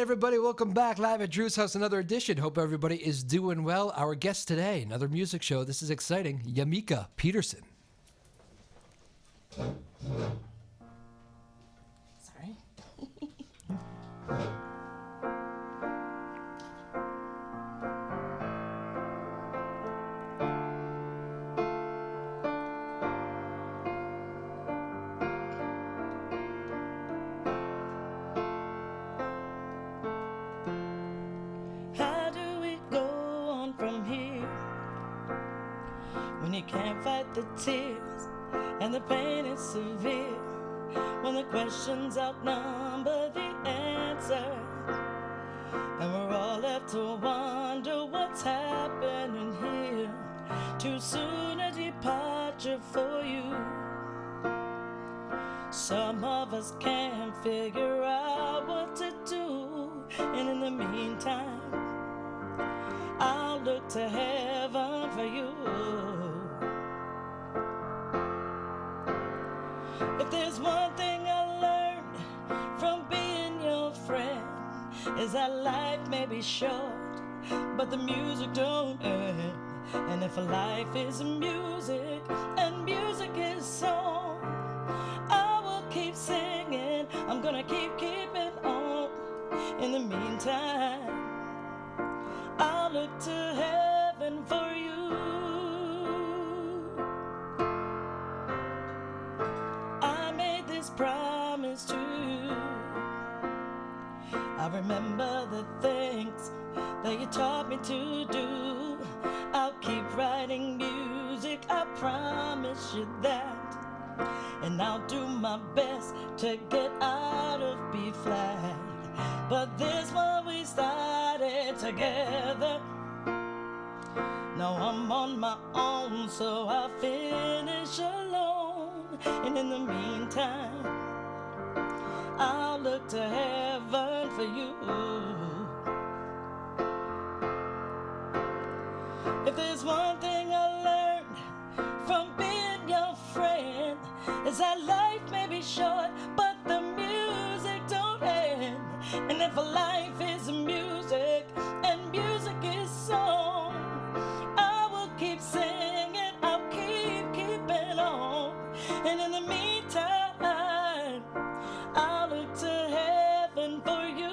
everybody. Welcome back live at Drew's house, another edition. Hope everybody is doing well. Our guest today, another music show. This is exciting. Yamica Peterson. Sorry. How do we go on from here when you can't fight the tears and the pain is severe, when the questions outnumber the answers, and we're all left to wonder what's happening here? Too soon a departure for you. Some of us can't figure out what to do, and in the meantime I'll look to heaven for you. If there's one thing I learned from being your friend, is that life may be short, but the music don't end. And if life is music and music is song, I will keep singing, I'm gonna keeping on. In the meantime, I'll look to heaven for you. I made this promise to you. I remember the things that you taught me to do. I'll keep writing music, I promise you that. And I'll do my best to get out of B flat. But this one we started together. Now I'm on my own, so I'll finish alone. And in the meantime, I'll look to heaven for you. If there's one thing I learned from being your friend, is that life may be short, but the music don't end. And if life is music and music is song, I will keep singing, I'll keeping on. And in the meantime, I'll look to heaven for you.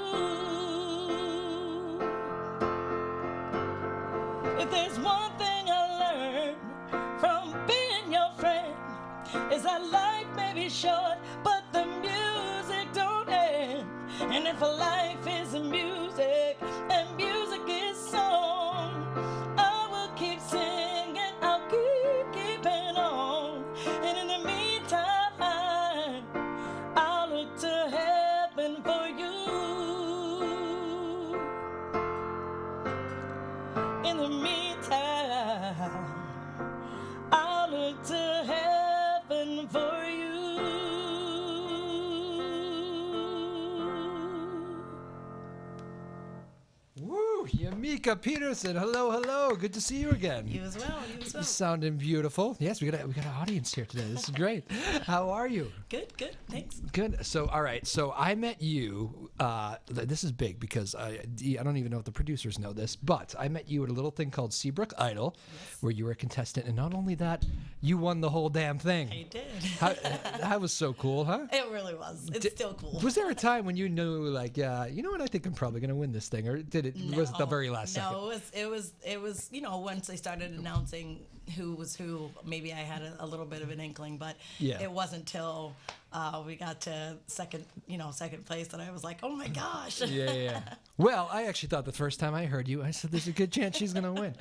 If there's one thing I learned from being your friend, is that life may be short, but the music don't end. And if life is music and music is song, I will keep singing, I'll keeping on. And in the meantime, I'll look to heaven for you. In the meantime, I'll look to heaven for you. Woo! Yamica Peterson. Hello, hello. Good to see you again. You as well, you as well. Sounding beautiful. Yes, we got an audience here today. This is great. How are you? Good, thanks. Good. So, all right. So I met you. This is big because I don't even know if the producers know this, but I met you at a little thing called Seabrook Idol, where you were a contestant, and not only that, you won the whole damn thing. I did. That was so cool, huh? It really was. It's still cool. Was there a time when you knew, like, you know what? I think I'm probably going to win this thing, or did it? Was it the very last second? No, it was. You know, once they started announcing who was who, maybe I had a little bit of an inkling, but it wasn't till we got to second place that I was like, oh my gosh. Yeah. Well, I actually thought the first time I heard you, I said, there's a good chance she's going to win.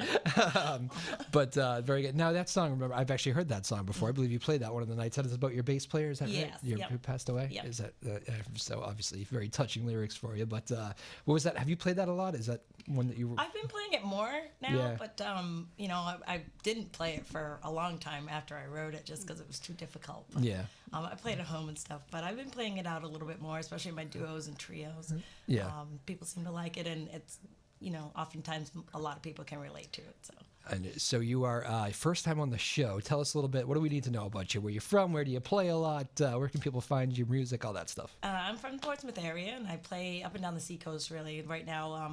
But very good. Now, that song, remember, I've actually heard that song before. I believe you played that one of the nights. That is about your bass player, is that right? Who passed away? Yep. Is that, so obviously very touching lyrics for you. But what was that? Have you played that a lot? Is that one that you were... I've been playing it more now, but, you know, I didn't play it for a long time after I wrote it just because it was too difficult. But, I played at home and stuff, but I've been playing it out a little bit more, especially in my duos and trios. Yeah. People seem to like it, and it's, you know, oftentimes a lot of people can relate to it. So And so you are first time on the show. Tell us a little bit. What do we need to know about you? Where you from? Where do you play a lot? Where can people find your music? All that stuff. I'm from the Portsmouth area, and I play up and down the seacoast. Really, right now,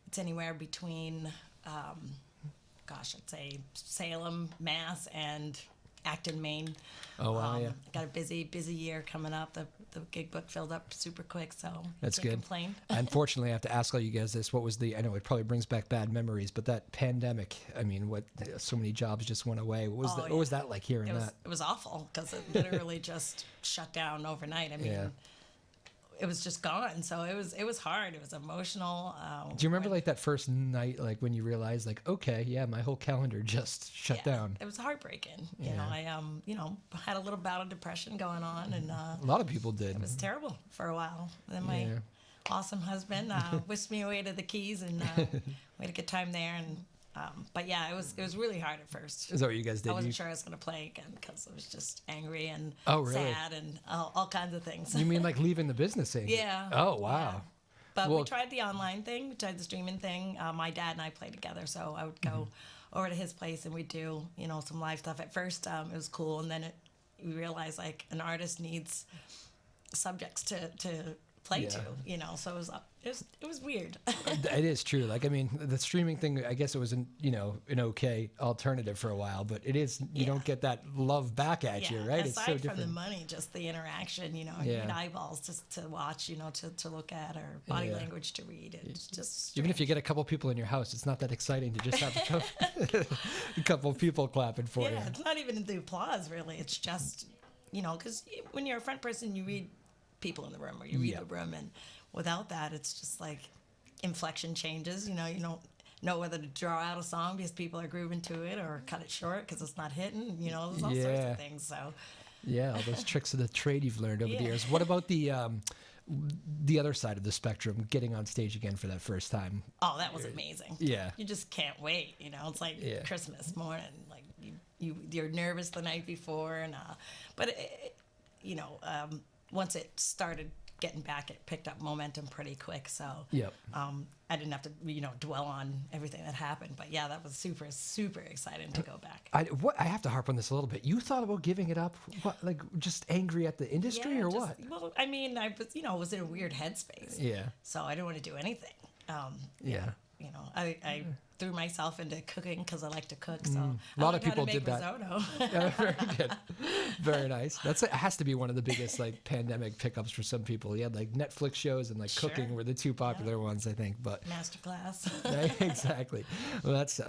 it's anywhere between, I'd say Salem, Mass, and Acton, Maine. Oh wow! Yeah. Got a busy year coming up. The gig book filled up super quick, so That's can't good. complain. Unfortunately, I have to ask all you guys this. What was I know it probably brings back bad memories, but that pandemic, I mean, so many jobs just went away. What was that like hearing that? It was awful because it literally just shut down overnight. I mean, it was just gone. So it was hard. It was emotional. Do you remember like that first night, like when you realized, like, okay, yeah, my whole calendar just shut down? It was heartbreaking. You know, I had a little bout of depression going on, and a lot of people did. it was terrible for a while. And then my awesome husband whisked me away to the Keys, and we had a good time there. And but yeah, it was really hard at first. Is that what you guys did? I wasn't sure I was going to play again because I was just angry and really? sad and all kinds of things. You mean like leaving the business angry? Yeah. Oh wow. Yeah. But we tried the online thing. We tried the streaming thing. My dad and I played together, so I would go over to his place and we'd do some live stuff. At first, it was cool, and then we realized like an artist needs subjects to play to, so it was weird. It is true. Like, I mean, the streaming thing, I guess it was an okay alternative for a while, but it is, you don't get that love back at you, right? Aside It's so from different. the money, just the interaction, you need eyeballs just to watch, to look at, or body language to read. It's just even if you get a couple people in your house, it's not that exciting to just have a couple people clapping for you. Yeah, it's not even the applause, really. It's just, because when you're a front person, you read people in the room, or you read the room, and without that, it's just like inflection changes. You don't know whether to draw out a song because people are grooving to it, or cut it short because it's not hitting. There's all sorts of things. So yeah, all those tricks of the trade you've learned over the years. What about the other side of the spectrum, getting on stage again for that first time? Oh, that was amazing. Yeah, you just can't wait. It's like Christmas morning. Like you're nervous the night before, and but once it started getting back, it picked up momentum pretty quick. So I didn't have to, dwell on everything that happened. But yeah, that was super, super exciting to go back. I have to harp on this a little bit. You thought about giving it up? What, like just angry at the industry, or what? Well, I mean, I was in a weird headspace. Yeah. So I didn't want to do anything. I threw myself into cooking because I like to cook. So a lot of people did that. Risotto. Yeah, very good, very nice. It has to be one of the biggest like pandemic pickups for some people. You had like Netflix shows and like cooking were the two popular ones, I think. But masterclass. Exactly. Well, that's.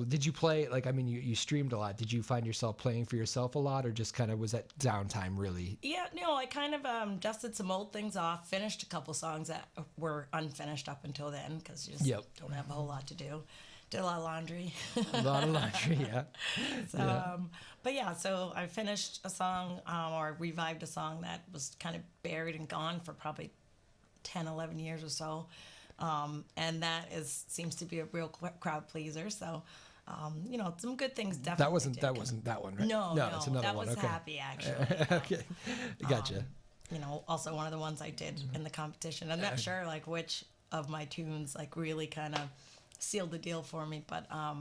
Did you play like? I mean, you streamed a lot. Did you find yourself playing for yourself a lot, or just kind of was that downtime really? Yeah, no, I kind of dusted some old things off, finished a couple songs that were unfinished up until then because you just don't have a whole lot to do. Did a lot of laundry. A lot of laundry, yeah. So, but yeah, so I finished a song or revived a song that was kind of buried and gone for probably 10, 11 years or so. And that seems to be a real crowd pleaser. So, some good things definitely. That wasn't that one, right? No, it's another that one. was Okay. Happy, actually. Okay, gotcha. Also one of the ones I did in the competition. I'm not sure like which of my tunes like really kind of sealed the deal for me, but I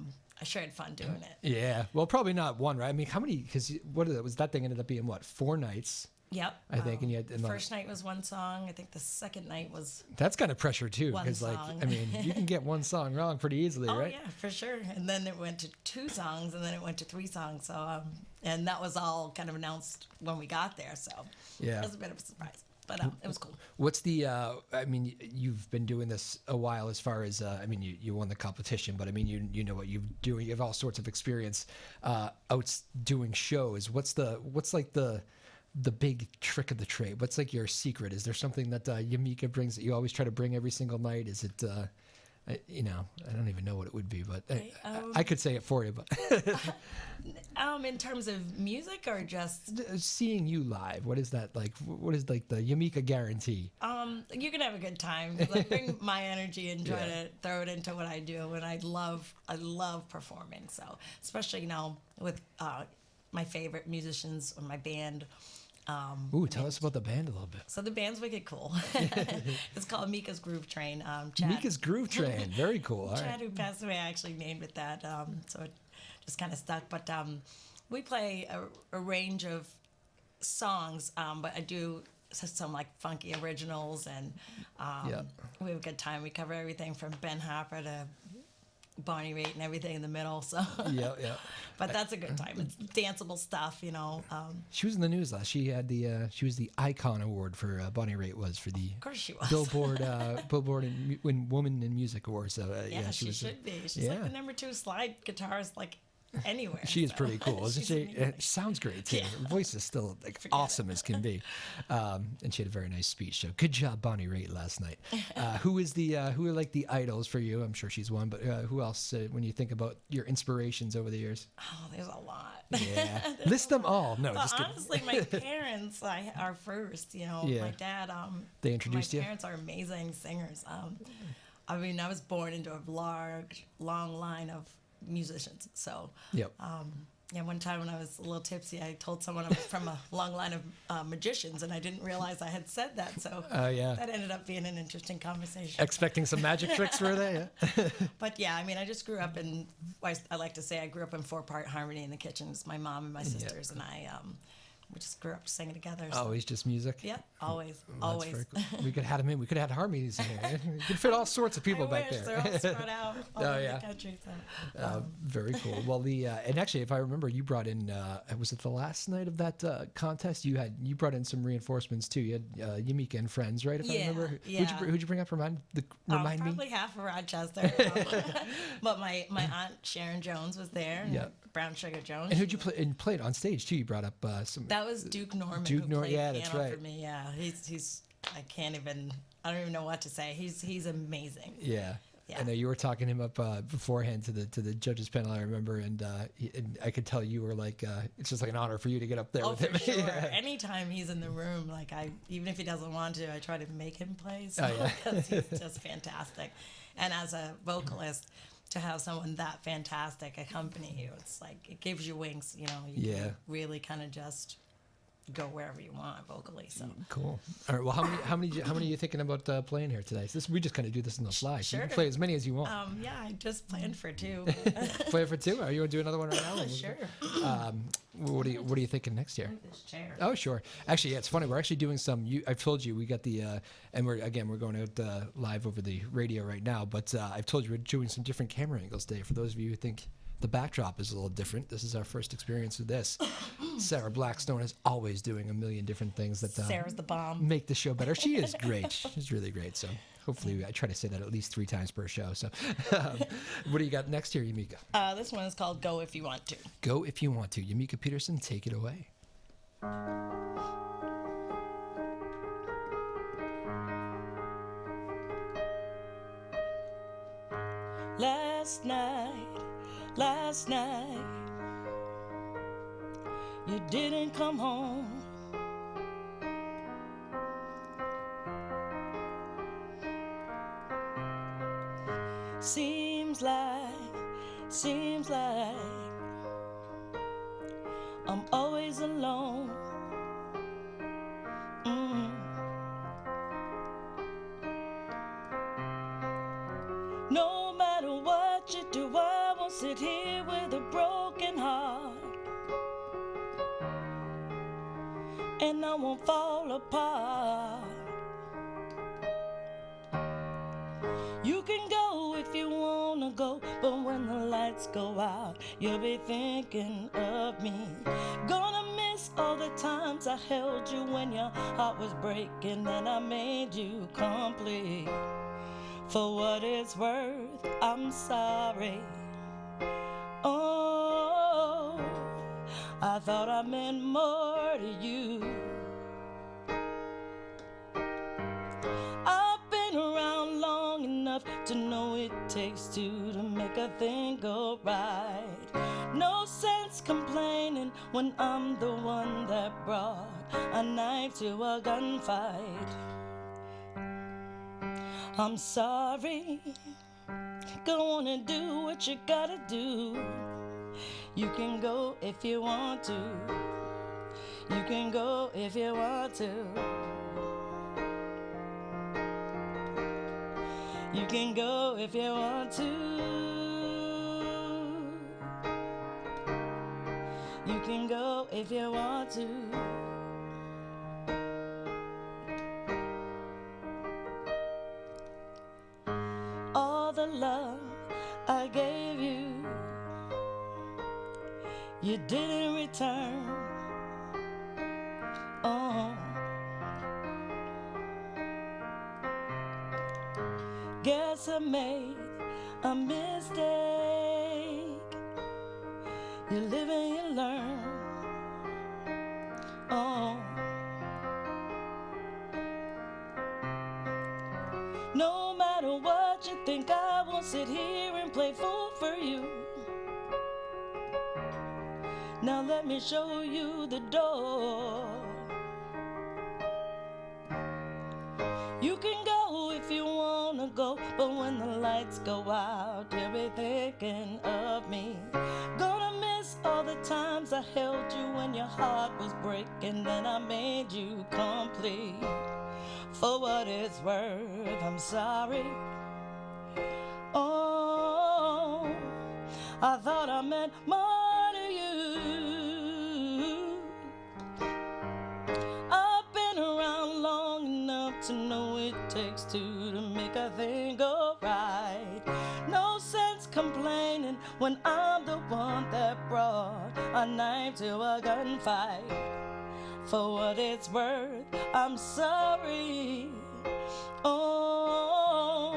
sure had fun doing it. Yeah, well, probably not one, right? I mean, how many? Because was that thing ended up being 4 nights? Yep. I think, and you had the first night was one song. I think the second night was. That's kind of pressure too, because song. I mean, you can get one song wrong pretty easily, right? Oh yeah, for sure. And then it went to 2 songs, and then it went to 3 songs. So, and that was all kind of announced when we got there. So it was a bit of a surprise. But it was cool. What's the, I mean, you've been doing this a while as far as, I mean, you won the competition, but I mean, you know what you're doing. You have all sorts of experience out doing shows. What's like the big trick of the trade? What's like your secret? Is there something that Yamica brings that you always try to bring every single night? Is it, I don't even know what it would be, but I could say it for you. But in terms of music or just seeing you live, what is that like? What is like the Yamica guarantee? You're gonna have a good time. I bring my energy and try to throw it into what I do, and I love performing. So especially with my favorite musicians or my band. Ooh, tell us about the band a little bit. So the band's wicked cool. It's called Mika's Groove Train. Chad, Mika's Groove Train. Very cool. All Chad, right. who passed away, actually named it that. So it just kind of stuck. But we play a range of songs, but I do some like funky originals, and we have a good time. We cover everything from Ben Harper to Bonnie Raitt and everything in the middle. So Yeah. but that's a good time. It's danceable stuff, you know. She was in the news last. She had she was the Icon Award for Bonnie Raitt was for the Of course she was. Billboard Woman in Music Award. So Yeah, she was, should be. She's like the number 2 slide guitarist, like anywhere. She is so. pretty cool, isn't She's she? amazing. It sounds great too. Yeah. Her voice is still like Forget awesome as can be. And she had a very nice speech. So good job, Bonnie Raitt, last night. Who are like the idols for you? I'm sure she's one, but who else? When you think about your inspirations over the years? Oh, there's a lot. Yeah, list them all. No, Well, just kidding. honestly, my parents are first. You know, Yeah. my dad. They introduced my you? parents are amazing singers. I mean, I was born into a long line of musicians. So, Yep. yeah, one time when I was a little tipsy, I told someone I was from a long line of magicians, and I didn't realize I had said that. So Yeah. that ended up being an interesting conversation. Expecting some magic tricks, were they? Yeah. But yeah, I mean, I just grew up in, I like to say I grew up in 4-part harmony in the kitchen. It's my mom and my sisters, and I, we just grew up singing together. So. Always just music. Yeah, always, That's always. very cool. We could have had them in. We could have had harmonies in here. We could fit all sorts of people I back wish there. they're all spread out all over yeah. the country. So. Very cool. Well, and actually, if I remember, you brought in. Was it the last night of that contest? You brought in some reinforcements too. You had Yamica and friends, right? If I remember. Yeah. Who'd you bring up? Remind me. Probably half of Rochester. But my aunt Sharon Jones was there. And Yeah. Brown Sugar Jones. And who'd you play? And played on stage too. You brought up some. That was Duke Norman. Duke who Norman, played yeah, that's piano right. For me, yeah. He's. I don't even know what to say. He's amazing. Yeah. Yeah. I know you were talking him up beforehand to the judges panel. I remember, and I could tell you were like, it's just like an honor for you to get up there Oh, with for him. sure. Yeah. Anytime he's in the room, like even if he doesn't want to, I try to make him play. So, Oh, yeah. 'cause he's just fantastic. And as a vocalist, to have someone that fantastic accompany you, it's like it gives you wings. You know, you Yeah. can really kind of just go wherever you want vocally. So. Cool. All right. Well, how many are you thinking about playing here today? So we just kind of do this on the fly. So you Sure. can play as many as you want. Yeah, I just planned for 2. Play it for 2. Or you want to do another one right now? Sure. What are you thinking next year? This chair. Oh, sure. Actually, yeah, it's funny. We're actually doing some. I've told you we got the, and we're going out live over the radio right now. But I've told you we're doing some different camera angles today. For those of you who think the backdrop is a little different, this is our first experience with this. Sarah Blackstone is always doing a million different things that Sarah's the bomb. make the show better. She is great. She's really great. So hopefully, I try to say that at least 3 times per show. So, what do you got next here, Yamica? This one is called "Go If You Want To." Go if you want to. Yamica Peterson, take it away. Last night, you didn't come home. Seems like I'm always alone. No matter what you do, I won't sit here with a broken heart, and I won't fall apart. You can go if you wanna go, but when the lights go out, you'll be thinking of me. Gonna miss all the times I held you when your heart was breaking and I made you complete. For what it's worth, I'm sorry. Oh, I thought I meant more to you. I've been around long enough to know it takes 2 to make a thing go right. No sense complaining when I'm the one that brought a knife to a gunfight. I'm sorry. Go on and do what you gotta do. You can go if you want to. You can go if you want to. You can go if you want to. You can go if you want to. All the love I gave you, you didn't return. Oh, guess I made a mistake. You live and you learn. Oh, no matter what you think, I won't sit here and play fool for you. Now let me show you the door. You can go if you wanna go, but when the lights go out, you'll be thinking of me. Gonna miss all the times I held you when your heart was breaking, then I made you complete. For what it's worth, I'm sorry. Oh, I thought I meant more to you. I've been around long enough to know it takes two to make a thing go right. No sense complaining when I'm the one that brought a knife to a gunfight. For what it's worth, I'm sorry. Oh,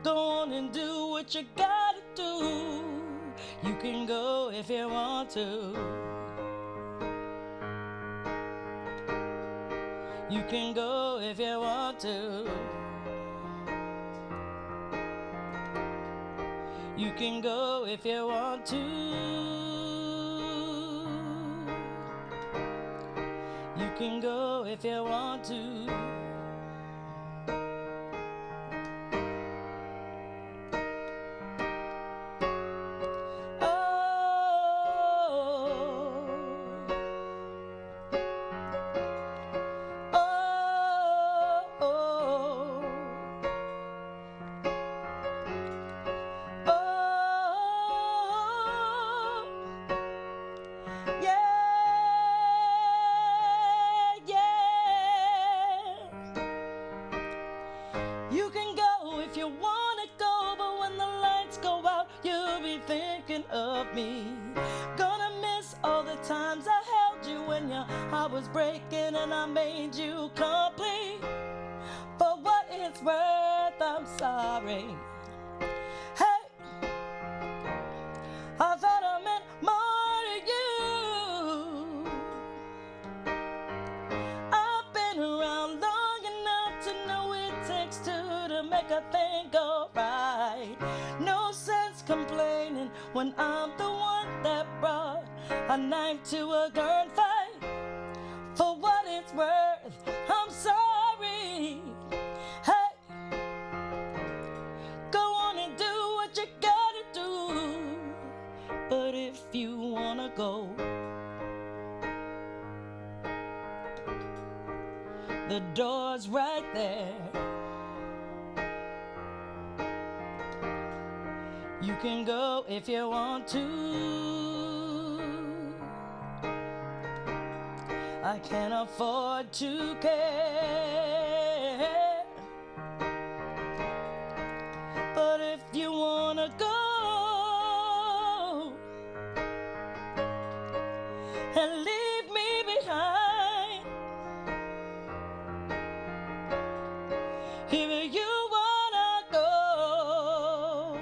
go on and do what you gotta do. You can go if you want to. You can go if you want to. You can go if you want to. You can go if you want to. You can go if you wanna go, but when the lights go out, you'll be thinking of me. Gonna miss all the times I held you when your heart was breaking and I made you complete. For what it's worth, I'm sorry. Hey, I thought I meant more to you. I've been around long enough to know it takes two to make a thing go right. No sense complaining when I'm the one that brought a knife to a gunfight. For what it's worth, I'm sorry. Hey, go on and do what you gotta do. But if you wanna go, the door's right there. You can go if you want to. I can't afford to care. But if you wanna go and leave me behind, if you wanna go,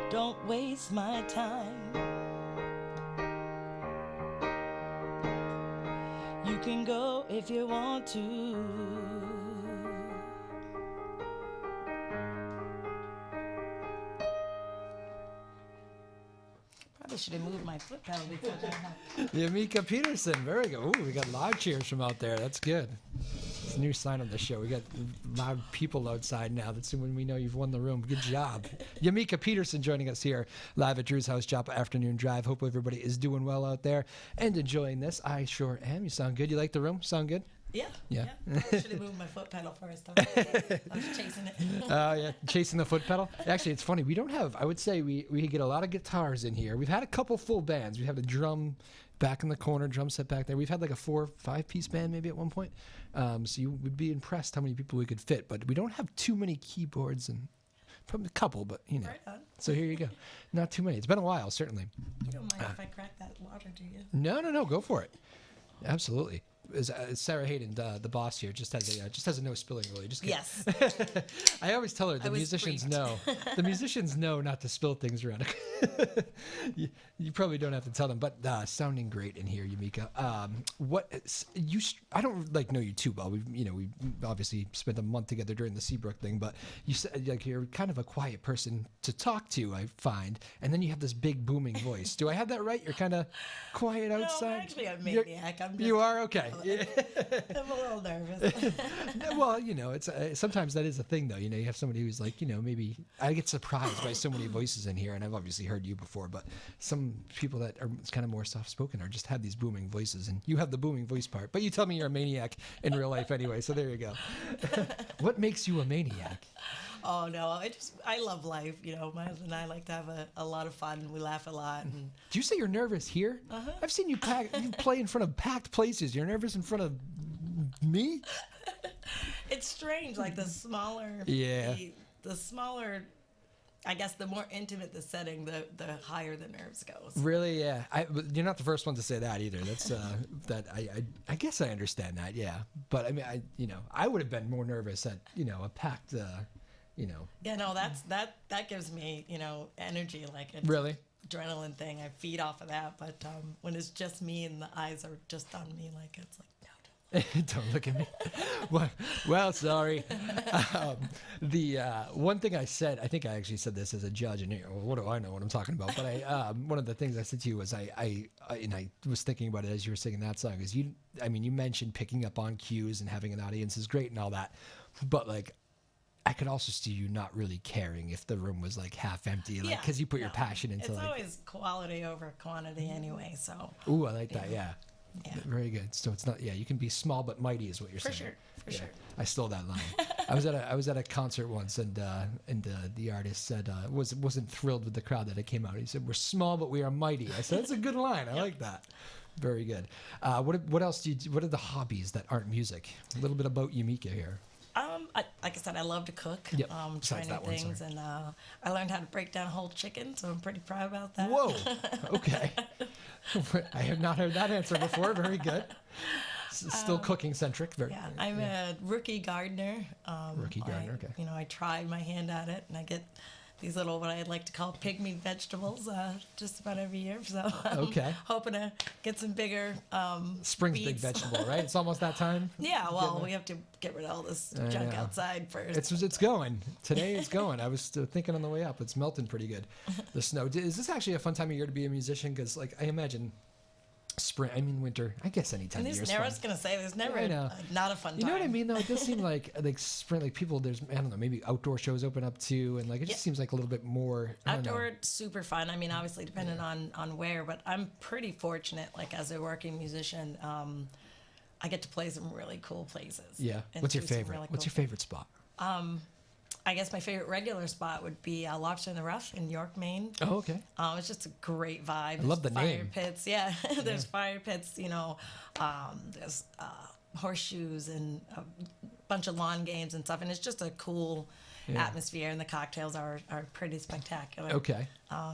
don't waste my time. You can go if you want to. Probably should have moved my foot pedal before that happened. Yamica Peterson, very good. Ooh, we got live cheers from out there. That's good. It's a new sign on the show. We got loud people outside now. That's when we know you've won the room. Good job. Yamica Peterson joining us here live at Drew's House Joppa Afternoon Drive. Hope everybody is doing well out there and enjoying this. I sure am. You sound good. You like the room? Sound good? Yeah. Yeah. I should have moved my foot pedal first. I was chasing it. Oh, yeah. Chasing the foot pedal. Actually, it's funny. We don't have, I would say we get a lot of guitars in here. We've had a couple full bands. We have a drum back in the corner, drum set back there. We've had like a 4 or 5 piece band maybe at one point. So you would be impressed how many people we could fit. But we don't have too many keyboards and probably a couple, but you know. Right on. So here you go. Not too many. It's been a while, certainly. You don't mind if I crack that water, do you? No. Go for it. Absolutely. Sarah Hayden, the boss here, just has a no spilling rule. Just kidding. Yes. I always tell her the musicians know. The musicians know not to spill things around. you probably don't have to tell them, but sounding great in here, Yamica. I don't know you too well. We obviously spent a month together during the Seabrook thing, but you said like you're kind of a quiet person to talk to, I find, and then you have this big booming voice. Do I have that right? You're kind of quiet outside. No, actually, I'm a maniac. You are okay. I'm a little nervous. Well, it's sometimes that is a thing, though. You have somebody who's like, maybe I get surprised by so many voices in here, and I've obviously heard you before, but some people that are kind of more soft-spoken or just have these booming voices, and you have the booming voice part. But you tell me you're a maniac in real life anyway, so there you go. What makes you a maniac? Oh no, I love life. My husband and I like to have a lot of fun. We laugh a lot. And do you say you're nervous here? Uh-huh. I've seen you play in front of packed places. You're nervous in front of me? It's strange. Like the smaller, the smaller. I guess the more intimate the setting, the higher the nerves goes. Really? Yeah. You're not the first one to say that either. That's I guess I understand that. Yeah. But I mean, I would have been more nervous at a packed. Yeah, no, that gives me, energy, like it's really adrenaline thing. I feed off of that, but when it's just me and the eyes are just on me, like it's like no, don't look at me. well, sorry. The one thing I said, I think I actually said this as a judge, and what do I know what I'm talking about? But one of the things I said to you was I was thinking about it as you were singing that song. Is you mentioned picking up on cues and having an audience is great and all that, but like. I could also see you not really caring if the room was like half empty, like because you put your passion into it's always quality over quantity anyway. So. Ooh, I like that. Yeah. Very good. So it's not. Yeah, you can be small but mighty, is what you're saying. For sure. I stole that line. I was at a concert once, and the artist said wasn't thrilled with the crowd that it came out. He said, "We're small but we are mighty." I said, "That's a good line. I like that." Very good. What else do you do? What are the hobbies that aren't music? A little bit about Yamica here. Like I said, I love to cook, yep. Try new things, and I learned how to break down a whole chicken, so I'm pretty proud about that. Whoa, okay. I have not heard that answer before. Very good. Still cooking centric. I'm a rookie gardener. Rookie gardener, okay. I try my hand at it, and I get these little, what I like to call pygmy vegetables, just about every year. So I'm hoping to get some bigger Spring's beets. big vegetable, right? It's almost that time. Yeah, well, we have to get rid of all this junk outside first. It's going. Today it's going. I was thinking on the way up, it's melting pretty good. The snow. Is this actually a fun time of year to be a musician? Because like I imagine winter. I guess any time of year is fun. I was gonna say there's never not a fun time. You know what I mean? Though it does seem like spring, like people. There's I don't know, maybe outdoor shows open up too, and like it just seems like a little bit more outdoor. Super fun. I mean, obviously depending on where, but I'm pretty fortunate. Like as a working musician, I get to play some really cool places. Yeah. What's your favorite? What's your favorite spot? I guess my favorite regular spot would be Lobster in the Rough in York, Maine. Oh, okay. It's just a great vibe. I love the fire name. Pits, there's fire pits. There's horseshoes and a bunch of lawn games and stuff, and it's just a cool atmosphere. And the cocktails are pretty spectacular. Okay.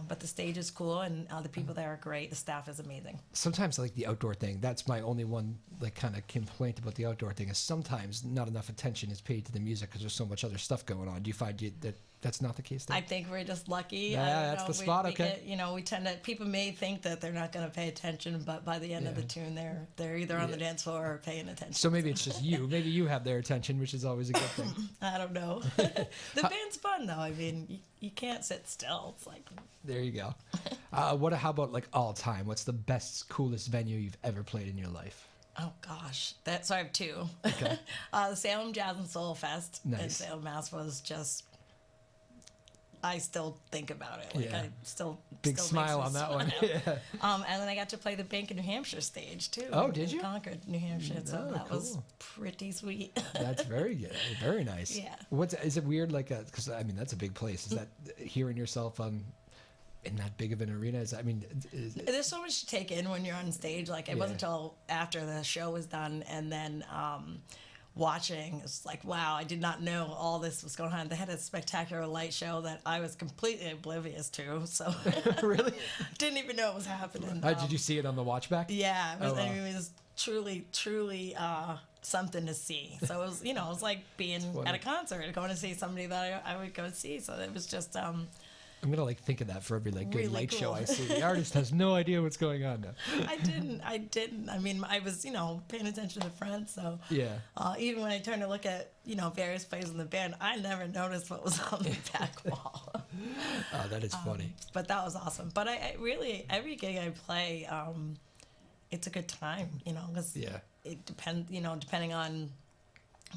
But the stage is cool, and the people there are great. The staff is amazing. Sometimes like the outdoor thing, that's my only one like kind of complaint about the outdoor thing is sometimes not enough attention is paid to the music because there's so much other stuff going on. Do you find that that's not the case there? I think we're just lucky. Yeah, that's the spot. Okay. We tend to. People may think that they're not going to pay attention, but by the end of the tune, they're either on the dance floor or paying attention. So maybe it's just you. Maybe you have their attention, which is always a good thing. I don't know. The band's fun though. I mean, you can't sit still. It's like. There you go. How about like all time? What's the best, coolest venue you've ever played in your life? Oh gosh, so I have two. Okay. The Salem Jazz and Soul Fest in Nice. Salem, Mass was just. I still think about it. Like Yeah. I still Big still smile makes me on that one. smile. Yeah. And then I got to play the Bank in New Hampshire stage too. Oh, in did you? Concord, New Hampshire. So Oh, that was cool. pretty sweet. That's very good. Very nice. Yeah. Is it weird? Like, because I mean, that's a big place. Is that hearing yourself in that big of an arena? There's so much to take in when you're on stage. Like it wasn't until after the show was done and then watching, it's like, wow, I did not know all this was going on. They had a spectacular light show that I was completely oblivious to. So Really? didn't even know it was happening. Did you see it on the watch back? Yeah, it was, Oh, wow. I mean, it was truly something to see. So it was, it was like being funny. at a concert, going to see somebody that I would go see. So it was just I'm gonna think of that for every good Really light show cool. I see. The artist has no idea what's going on now. I didn't. I mean, I was, paying attention to the front. So Yeah. even when I turned to look at, various players in the band, I never noticed what was on the back wall. Oh, that is funny. But that was awesome. But I really, every gig I play, it's a good time, because Yeah. it depends, depending on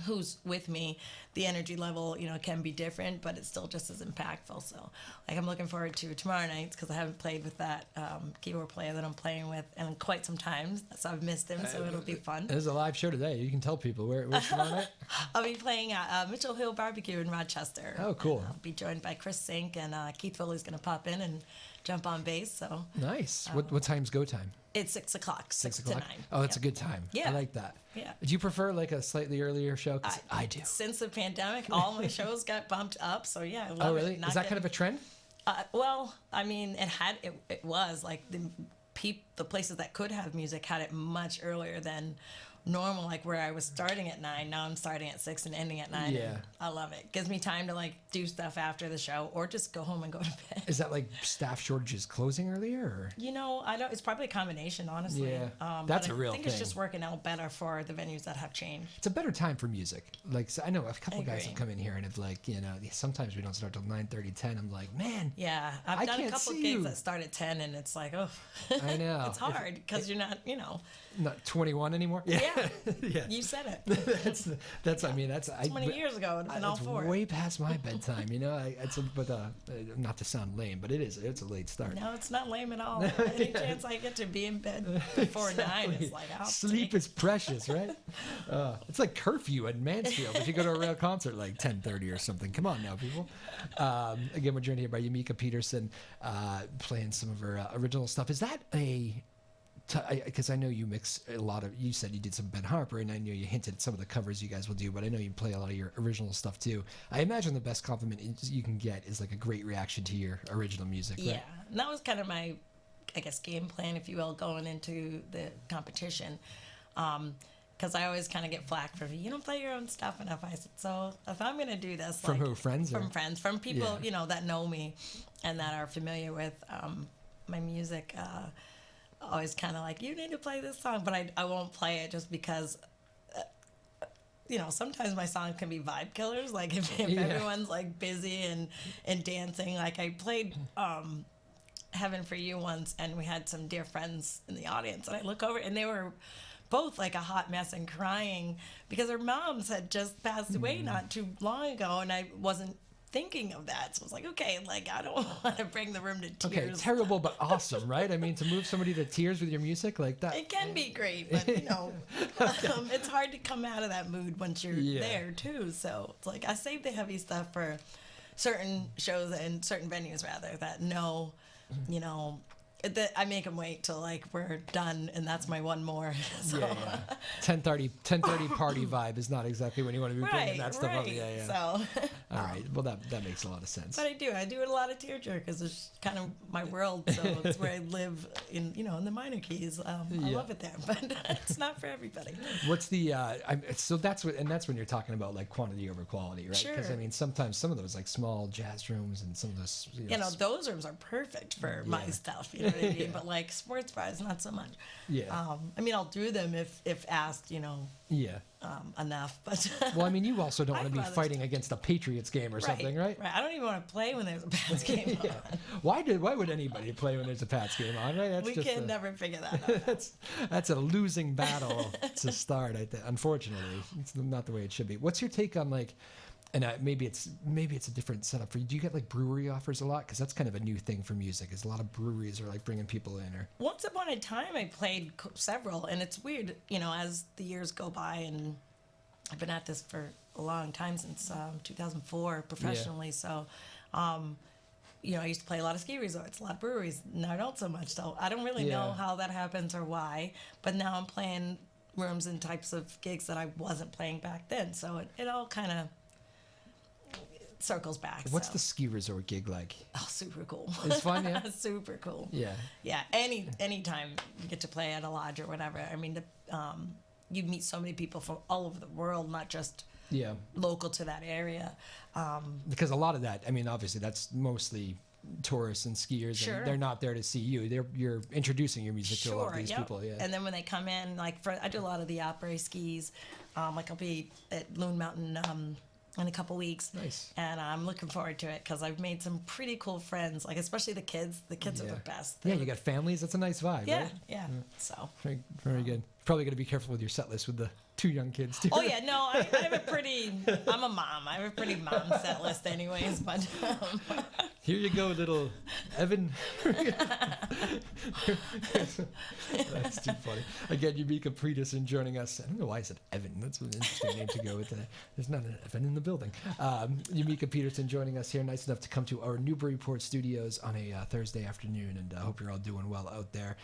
who's with me, the energy level, can be different, but it's still just as impactful. So, like, I'm looking forward to tomorrow night because I haven't played with that keyboard player that I'm playing with in quite some time. So I've missed him, so it'll be fun. There's a live show today. You can tell people where's tomorrow night. I'll be playing at Mitchell Hill Barbecue in Rochester. Oh, cool. I'll be joined by Chris Sink, and Keith Foley's going to pop in and jump on bass. So Nice. What time's go time? it's 6 o'clock, 6 to 9. Oh, that's Yeah. a good time. Yeah. I like that. Yeah. Do you prefer like a slightly earlier show? 'Cause I do. Since the pandemic, all my shows got bumped up. So yeah, I love Oh, really? it. Is that kind of a trend? Well, I mean, it was like the places that could have music had it much earlier than normal, like where I was starting at 9. Now I'm starting at 6 and ending at 9. Yeah. And I love it. Gives me time to like do stuff after the show or just go home and go to bed. Is that like staff shortages closing earlier? Or? I don't. It's probably a combination, honestly. Yeah. That's but a real I think thing. it's just working out better for the venues that have changed. It's a better time for music. Like, so I know a couple I guys agree. have come in here and have like, sometimes we don't start till 9:30, 10. I'm like, man, Yeah, I I've done a can't couple see gigs you. that start at 10, and it's like, oh, I know. it's hard because you're not, not 21 anymore. Yeah. Yeah. You said it. That's. I mean, that's. 20 years ago, it'd have been all It's four. way past my bedtime. But not to sound lame, but it's a late start. No, it's not lame at all. Any chance I get to be in bed before 9 is like, I'll Sleep take is precious, right? It's like curfew at Mansfield if you go to a real concert like 10:30 or something. Come on now, people. Again, we're joined here by Yamica Peterson, playing some of her original stuff. Is that because I know you mix a lot of, you said you did some Ben Harper, and I know you hinted at some of the covers you guys will do, but I know you play a lot of your original stuff too. I imagine the best compliment you can get is like a great reaction to your original music. Right? Yeah, and that was kind of my, I guess, game plan, if you will, going into the competition. Because I always kind of get flack for, you don't play your own stuff enough. I said, so if I'm going to do this. From who, friends? From or? friends, from people, Yeah. that know me and that are familiar with my music. Always kind of like, you need to play this song, but I won't play it just because, sometimes my songs can be vibe killers. Like if everyone's like busy and dancing, like I played Heaven for You once, and we had some dear friends in the audience, and I look over and they were both like a hot mess and crying because their moms had just passed away not too long ago, and I wasn't thinking of that. So I was like, okay, like I don't want to bring the room to tears. Okay, terrible but awesome, right? I mean, to move somebody to tears with your music like that. It can be great, but it's hard to come out of that mood once you're there too. So it's like I save the heavy stuff for certain shows and certain venues rather that know, that I make them wait till like we're done, and that's my one more. So. Yeah. 10:30 party vibe is not exactly when you want to be bringing that stuff up. Yeah. So. All right. Well, that makes a lot of sense. But I do it a lot of tearjerkers. It's kind of my world, so it's where I live in the minor keys. I love it there, but it's not for everybody. What's the so that's when you're talking about like quantity over quality, right? Sure. Because I mean, sometimes some of those like small jazz rooms and some of those Those rooms are perfect for my stuff. what I mean? Yeah. But like sports bars, not so much. Yeah. I mean, I'll do them if asked, Yeah. enough. But Well, I mean, you also don't want to I'd be rather fighting against a Patriots game or something, right? Right. I don't even want to play when there's a Pats game Yeah. on. Why would anybody play when there's a Pats game on? Right? That's We just can never figure that out. that's a losing battle to start. I think, unfortunately, it's not the way it should be. What's your take on like? And maybe it's a different setup for you. Do you get like brewery offers a lot? Because that's kind of a new thing for music. Is a lot of breweries are like bringing people in. Or Once upon a time, I played several, and it's weird, as the years go by, and I've been at this for a long time, since 2004 professionally. So, I used to play a lot of ski resorts, a lot of breweries. Now I don't so much. So I don't really know how that happens or why. But now I'm playing rooms and types of gigs that I wasn't playing back then. So it all kind of circles back. What's the ski resort gig like? Oh, super cool. It's fun, yeah. Super cool. Yeah. Yeah. Anytime you get to play at a lodge or whatever. I mean, you meet so many people from all over the world, not just local to that area. Because a lot of that, I mean, obviously that's mostly tourists and skiers, Sure. and they're not there to see you. You're introducing your music to a lot of these people. Yeah. And then when they come in, I do a lot of the après skis. Like I'll be at Loon Mountain in a couple weeks. Nice. And I'm looking forward to it because I've made some pretty cool friends, like especially the kids. The kids are the best. Yeah, you got families. That's a nice vibe, Yeah, right? yeah. So. Very, very good. Probably going to be careful with your set list with the 2 young kids too. Oh yeah, no, I have I'm a mom. I have a pretty mom set list anyways, but. Here you go, little Evan. That's too funny. Again, Yamica Peterson joining us. I don't know why I said Evan. That's an interesting name to go with. There's not an Evan in the building. Yamica Peterson joining us here. Nice enough to come to our Newburyport studios on a Thursday afternoon, and I hope you're all doing well out there.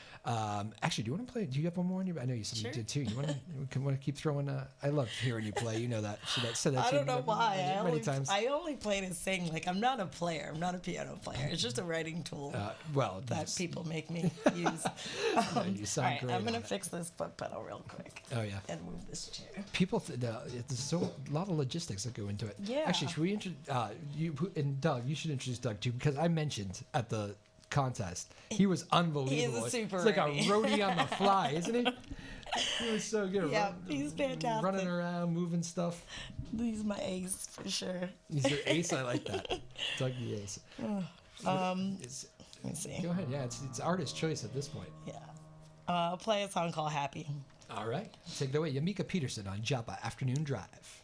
Actually, do you want to play? Do you have one more on your? I know you said you did too. You want to keep throwing? I love hearing you play. You know that. So that I don't know why. Many times. I only play to sing. Like I'm not a player. I'm not a piano player. It's just a writing tool that people make me use. You sound all right, great. I'm gonna fix this foot pedal real quick. Oh yeah. And move this chair. People, there's a lot of logistics that go into it. Yeah. Actually, should we you and Doug? You should introduce Doug too, because I mentioned at the contest he was unbelievable. He's a super It's like a roadie. roadie on the fly, isn't he? He was so good. Yeah, he's fantastic. Running around, moving stuff. He's my ace for sure. He's your ace. I like that. Doug the ace. Let me see. Go ahead. Yeah, it's artist choice at this point. Yeah. I'll play a song called Happy. All right. Take it away. Yamica Peterson on Joppa Afternoon Drive.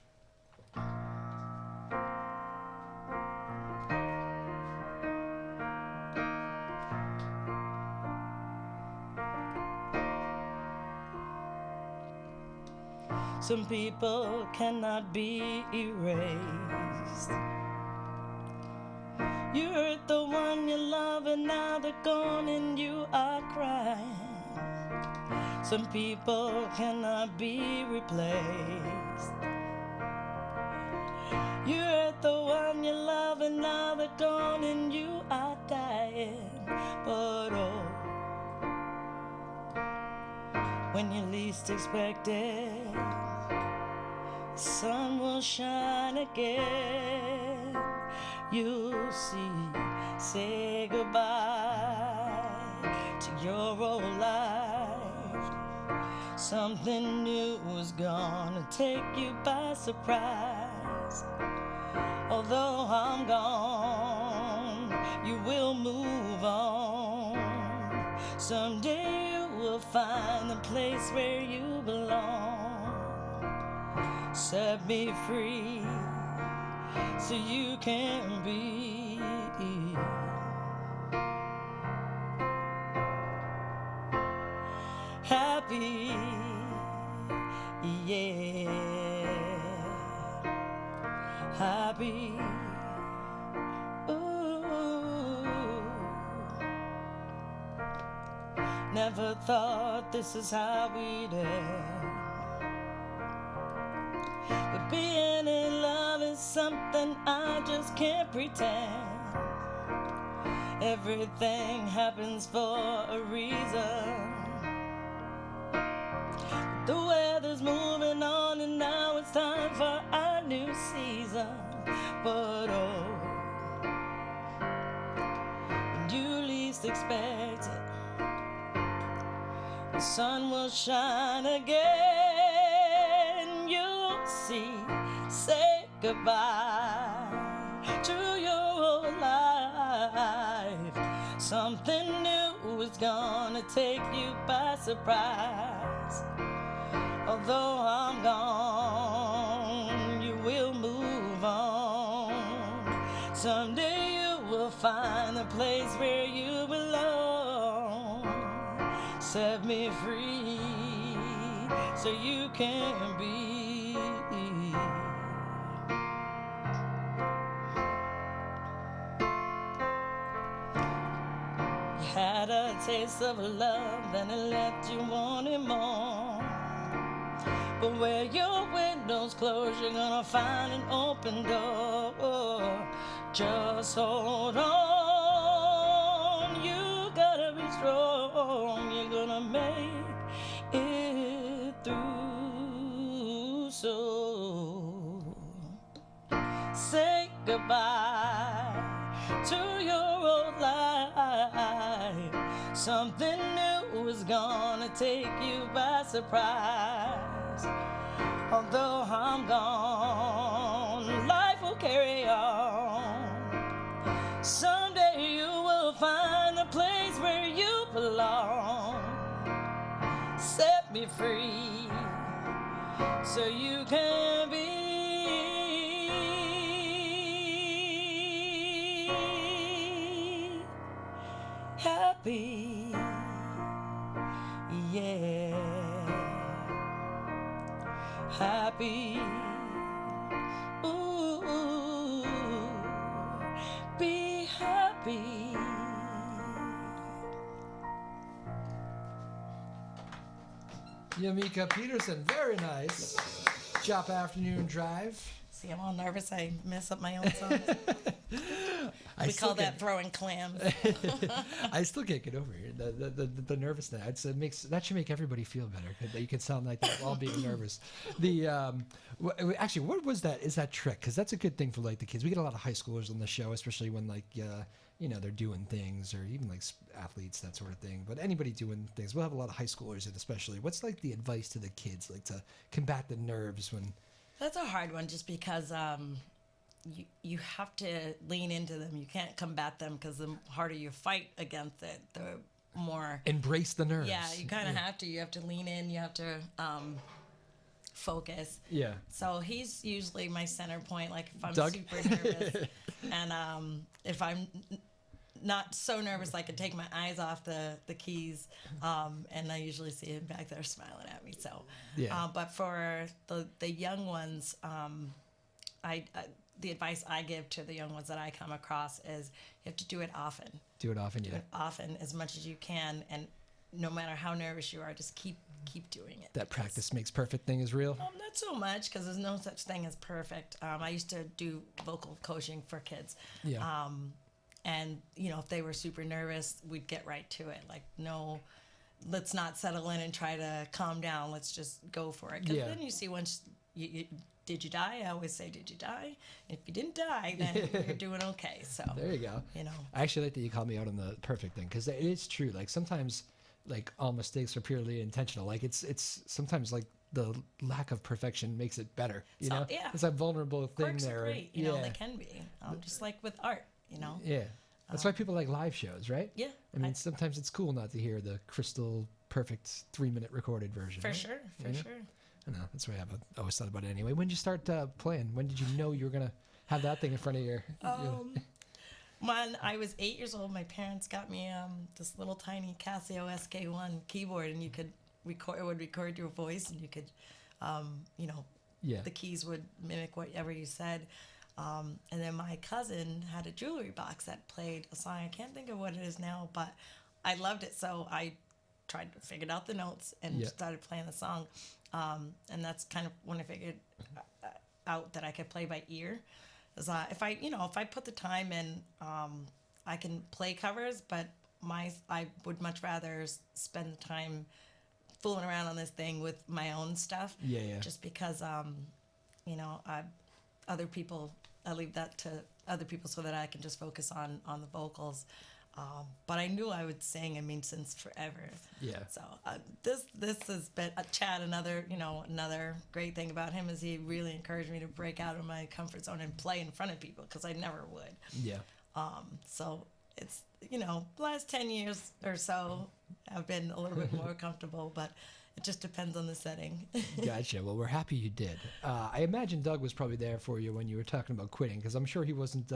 Some people cannot be erased. You hurt the one you love and now they're gone and you are crying. Some people cannot be replaced. You hurt the one you love and now they're gone and you are dying. But oh, when you least expect it, the sun will shine again. You'll see, say goodbye to your old life. Something new is gonna take you by surprise. Although I'm gone, you will move on. Someday you will find the place where you belong. Set me free so you can be happy, yeah, happy. Ooh. Never thought this is how we'd end. But being in love is something I just can't pretend. Everything happens for a reason. The weather's moving on and now it's time for our new season. But oh, when you least expect it, the sun will shine again. You'll see, say goodbye to your old life. Something new is gonna take you by surprise. Although I'm gone, you will move on. Someday you will find the place where you belong. Set me free so you can be. You had a taste of love, then it left you wanting more. But where your windows close, you're gonna find an open door. Just hold on, you gotta be strong. You're gonna make it through. So say goodbye to your old life. Something new is gonna take you by surprise. Although I'm gone, life will carry on. Someday you will find the place where you belong. Set me free so you can be happy. Yeah, happy. Ooh, be happy. Yamica Peterson, very nice. Chop Afternoon Drive. See, I'm all nervous. I mess up my own songs. We call that throwing clams. I still can't get over it. The nervousness. That should make everybody feel better. That you can sound like that while being nervous. Actually, what was that? Is that trick? Because that's a good thing for like the kids. We get a lot of high schoolers on the show, especially when like they're doing things, or even like athletes, that sort of thing. But anybody doing things, we'll have a lot of high schoolers in, especially. What's like the advice to the kids, like to combat the nerves when? That's a hard one, just because you have to lean into them. You can't combat them, because the harder you fight against it, the more Embrace the nerves. Yeah, you kind of have to. You have to lean in. You have to focus. Yeah. So he's usually my center point. Like if I'm Doug? super nervous, and if I'm not so nervous, I can take my eyes off the keys, and I usually see him back there smiling at me. So, Yeah. But for the young ones, the advice I give to the young ones that I come across is you have to do it often. Do it often, yeah. Do it often, as much as you can, and no matter how nervous you are, just keep doing it. That practice makes perfect thing is real. Not so much, because there's no such thing as perfect. I used to do vocal coaching for kids. Yeah. And, if they were super nervous, we'd get right to it. Like, no, let's not settle in and try to calm down. Let's just go for it. Because then you see once did you die? I always say, did you die? If you didn't die, then you're doing okay. So there you go. I actually like that you called me out on the perfect thing, because it is true. Like sometimes, like all mistakes are purely intentional. Like it's sometimes like the lack of perfection makes it better. You know, yeah. It's that vulnerable thing Quirks there. are great. You know, they can be. Just like with art. Yeah. That's why people like live shows, right? Yeah. I mean, sometimes it's cool not to hear the crystal perfect 3-minute recorded version. For right? sure. I know. That's why I've always thought about it anyway. When did you start playing? When did you know you were going to have that thing in front of your... When I was 8 years old, my parents got me this little tiny Casio SK1 keyboard, and you could record. It would record your voice, and you could, the keys would mimic whatever you said. And then my cousin had a jewelry box that played a song. I can't think of what it is now, but I loved it, so I tried to figure out the notes and started playing the song. And that's kind of when I figured out that I could play by ear. If I put the time in, I can play covers, but I would much rather spend the time fooling around on this thing with my own stuff. Yeah. Just because, other people, I leave that to other people so that I can just focus on the vocals. But I knew I would sing. I mean, since forever. Yeah. So this has been Chad. Another great thing about him is he really encouraged me to break out of my comfort zone and play in front of people because I never would. Yeah. So it's last 10 years or so I've been a little bit more comfortable, but it just depends on the setting. Gotcha. Well, we're happy you did. I imagine Doug was probably there for you when you were talking about quitting, because I'm sure he wasn't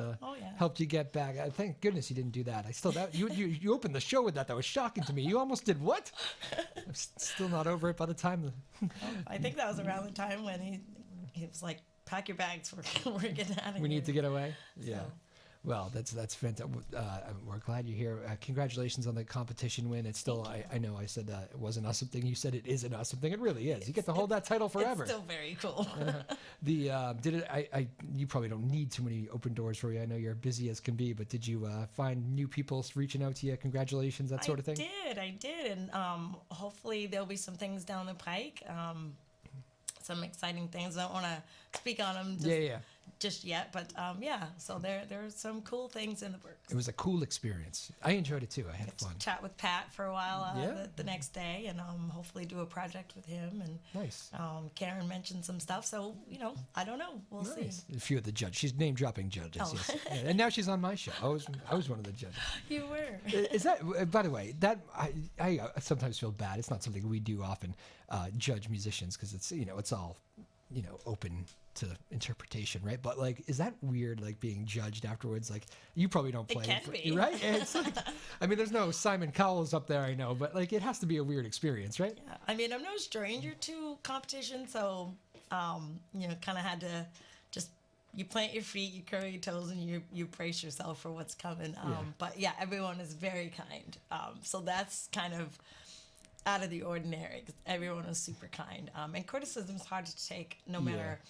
helped you get back. Thank goodness he didn't do that. You opened the show with that. That was shocking to me. You almost did what? I'm still not over it by the time. I think that was around the time when he was like, "Pack your bags. We're getting out of here. We need to get away." Yeah. So. Well, that's fantastic. We're glad you're here. Congratulations on the competition win. It's still, I know I said it was an awesome thing. You said it is an awesome thing. It really is. You get to hold that title forever. It's still very cool. You probably don't need too many open doors for you. I know you're busy as can be, but did you find new people reaching out to you? Congratulations, that sort of thing? I did. And hopefully there'll be some things down the pike. Some exciting things. I don't want to speak on them just yet, but so there's some cool things in the works. It was a cool experience. I enjoyed it too. I had fun. Chat with Pat for a while the next day, and hopefully do a project with him. And nice. Karen mentioned some stuff, so I don't know. We'll see. A few of the judges. She's name dropping judges. Oh. Yes. And now she's on my show. I was one of the judges. You were. Is that, by the way, that I sometimes feel bad. It's not something we do often, judge musicians, because it's it's all open to interpretation, right? But like, is that weird, like being judged afterwards? Like, you probably don't play, it can be. Right? And it's like, I mean, there's no Simon Cowell's up there, I know, but like, it has to be a weird experience, right? Yeah. I mean, I'm no stranger to competition, so kind of had to just, you plant your feet, you curl your toes, and you brace yourself for what's coming. But yeah, everyone is very kind. So that's kind of out of the ordinary. Everyone is super kind. And criticism is hard to take no matter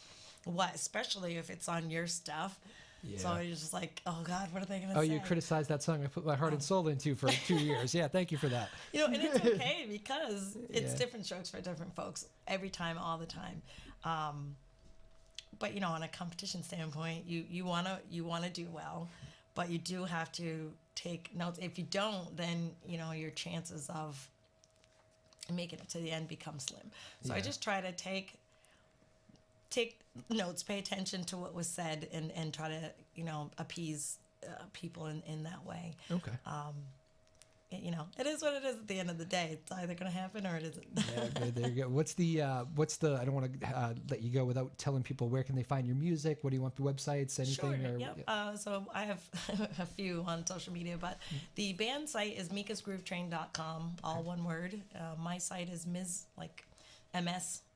what, especially if it's on your stuff. Yeah. So you're just like, oh God, what are they going to say? Oh, you criticized that song I put my heart and soul into for 2 years. Yeah, thank you for that. And it's okay because it's different strokes for different folks every time, all the time. But on a competition standpoint, you wanna do well, but you do have to take notes. If you don't, then your chances of making it to the end become slim. So I just try to take notes, pay attention to what was said, and try to appease people in that way. Okay. It is what it is at the end of the day. It's either going to happen or it isn't. Yeah, there you go. What's the I don't want to let you go without telling people where can they find your music? What do you want, the websites, anything? Sure, yep. So I have a few on social media, but the band site is mikasgroovetrain.com, all one word. My site is Ms.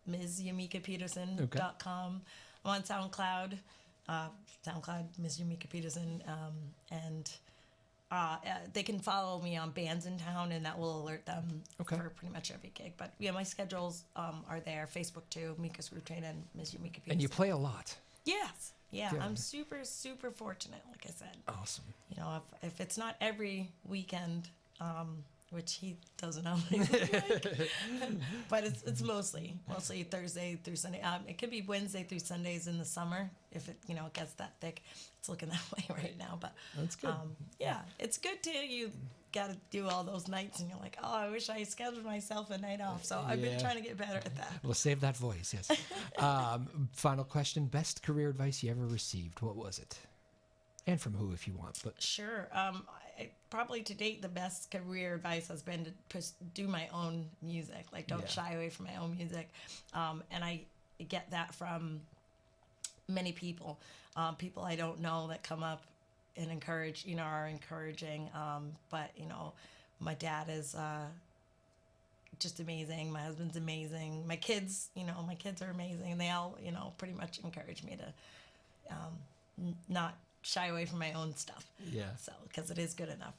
Yamica Peterson.com. I'm on SoundCloud, Ms. Yamica Peterson, and they can follow me on Bands in Town, and that will alert them for pretty much every gig. But my schedules are there. Facebook too, Mika's Groove Train and Ms. Yamica Peterson. And you play a lot. Yes. Yeah, I'm super, super fortunate, like I said. Awesome. If it's not every weekend, which he doesn't always like, but it's mostly Thursday through Sunday. It could be Wednesday through Sundays in the summer if it it gets that thick. It's looking that way right now, but that's good. It's good too. You got to do all those nights, and you're like, oh, I wish I scheduled myself a night off. So I've been trying to get better at that. Well, save that voice. Yes. Final question: best career advice you ever received? What was it? And from who, if you want. But sure. Probably to date, the best career advice has been to do my own music. Like, don't shy away from my own music. And I get that from many people. People I don't know that come up and encourage, are encouraging. But, my dad is just amazing. My husband's amazing. My kids, my kids are amazing. And they all, pretty much encourage me to not shy away from my own stuff. Yeah. So, because it is good enough,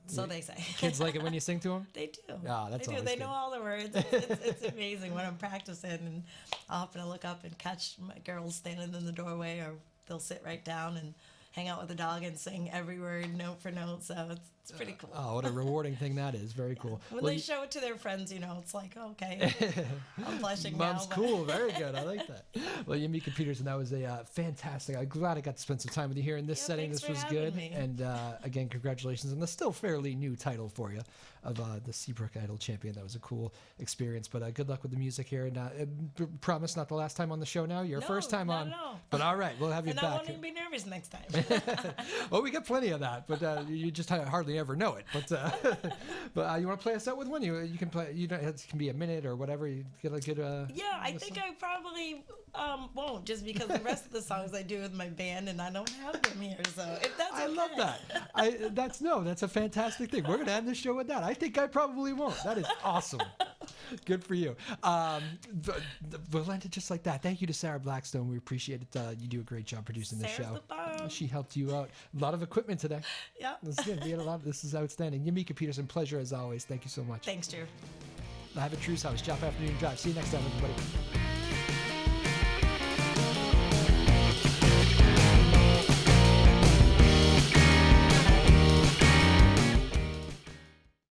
So they say. Kids like it when you sing to them? They do. Ah, that's they do. They know all the words. It's amazing when I'm practicing, and I'll happen to look up and catch my girls standing in the doorway, or they'll sit right down, and hang out with the dog and sing every word note for note. So it's pretty cool. Oh, what a rewarding thing that is. Very cool. When they show it to their friends, it's like, okay, I'm blushing now. Mom's cool. Very good. I like that. Well, Yamica Peterson, that was a fantastic. I'm glad I got to spend some time with you here in this setting. thanks This was for having good. me. And again, congratulations on the still fairly new title for you of the Seabrook Idol champion. That was a cool experience. But good luck with the music here. And promise not the last time on the show now. Your first time on. No. But all right, we'll have you And back. I won't even be nervous next time. Well, we got plenty of that, but you just hardly ever know it. But you want to play us out with one? You can play. You don't. It can be a minute or whatever. You get a good. Yeah, I think I probably won't, just because the rest of the songs I do with my band and I don't have them here. So if that's okay. I love that. That's a fantastic thing. We're gonna end the show with that. I think I probably won't. That is awesome. Good for you. We'll end it just like that. Thank you to Sarah Blackstone. We appreciate it. You do a great job producing this Sarah's show. the bomb. She helped you out. A lot of equipment today. Yeah. This is good. We had a lot. This is outstanding. Yamica Peterson, pleasure as always. Thank you so much. Thanks, Drew. I have a True's House, Job Afternoon Drive. See you next time, everybody.